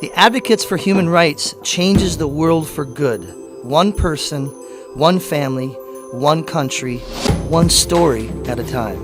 The Advocates for Human Rights changes the world for good. One person, one family, one country, one story at a time.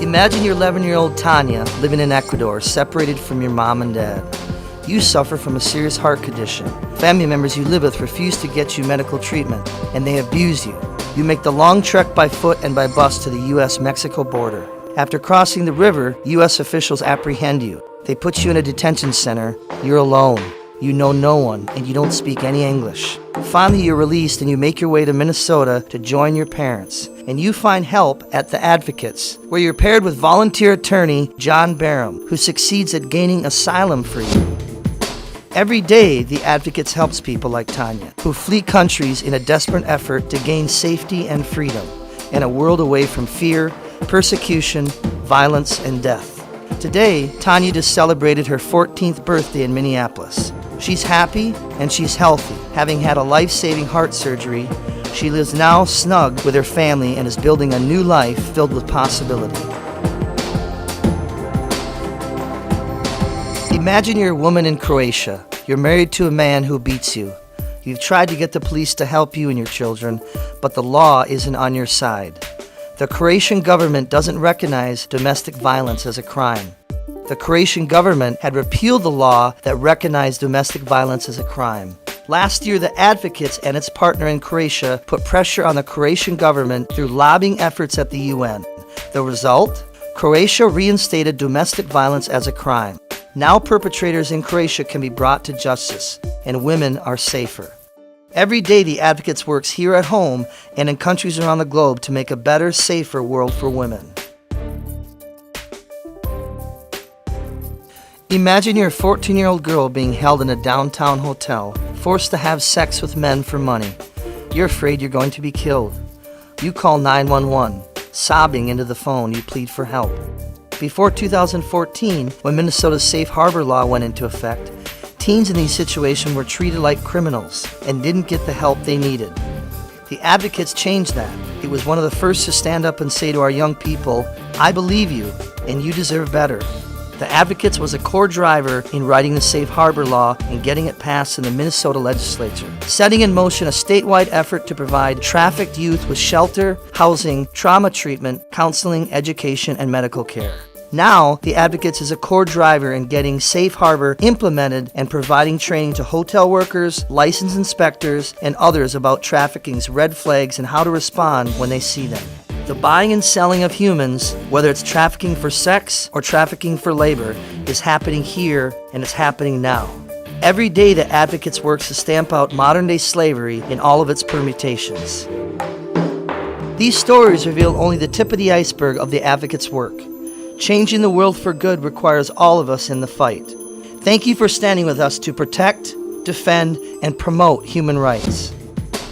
Imagine you're 11-year-old Tanya living in Ecuador, separated from your mom and dad. You suffer from a serious heart condition. Family members you live with refuse to get you medical treatment, and they abuse you. You make the long trek by foot and by bus to the U.S.-Mexico border. After crossing the river, U.S. officials apprehend you. They put you in a detention center. You're alone. You know no one, and you don't speak any English. Finally, you're released and you make your way to Minnesota to join your parents. And you find help at the Advocates, where you're paired with volunteer attorney John Barham, who succeeds at gaining asylum for you. Every day, the Advocates helps people like Tanya, who flee countries in a desperate effort to gain safety and freedom, and a world away from fear, persecution, violence, and death. Today, Tanya just celebrated her 14th birthday in Minneapolis. She's happy and she's healthy. Having had a life-saving heart surgery, she lives now snug with her family and is building a new life filled with possibility. Imagine you're a woman in Croatia. You're married to a man who beats you. You've tried to get the police to help you and your children, but the law isn't on your side. The Croatian government doesn't recognize domestic violence as a crime. The Croatian government had repealed the law that recognized domestic violence as a crime. Last year, the Advocates and its partner in Croatia put pressure on the Croatian government through lobbying efforts at the UN. The result? Croatia reinstated domestic violence as a crime. Now perpetrators in Croatia can be brought to justice, and women are safer. Every day, the Advocates works here at home and in countries around the globe to make a better, safer world for women. Imagine you're a 14-year-old girl being held in a downtown hotel, forced to have sex with men for money. You're afraid you're going to be killed. You call 911. Sobbing into the phone, you plead for help. Before 2014, when Minnesota's safe harbor law went into effect, teens in these situations were treated like criminals and didn't get the help they needed. The Advocates changed that. It was one of the first to stand up and say to our young people, I believe you, and you deserve better. The Advocates was a core driver in writing the safe harbor law and getting it passed in the Minnesota legislature, setting in motion a statewide effort to provide trafficked youth with shelter, housing, trauma treatment, counseling, education, and medical care. Now, the Advocates is a core driver in getting Safe Harbor implemented and providing training to hotel workers, licensed inspectors, and others about trafficking's red flags and how to respond when they see them. The buying and selling of humans, whether it's trafficking for sex or trafficking for labor, is happening here and it's happening now. Every day, the Advocates works to stamp out modern-day slavery in all of its permutations. These stories reveal only the tip of the iceberg of the Advocates' work. Changing the world for good requires all of us in the fight. Thank you for standing with us to protect, defend, and promote human rights.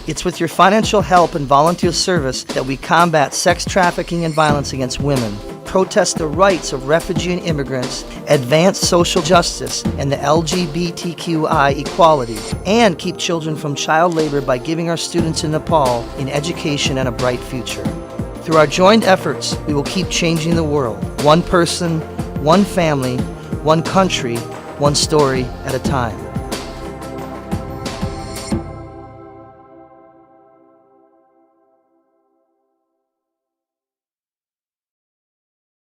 It's with your financial help and volunteer service that we combat sex trafficking and violence against women, protest the rights of refugee and immigrants, advance social justice and the LGBTQI equality, and keep children from child labor by giving our students in Nepal an education and a bright future. Through our joint efforts, we will keep changing the world, one person, one family, one country, one story at a time.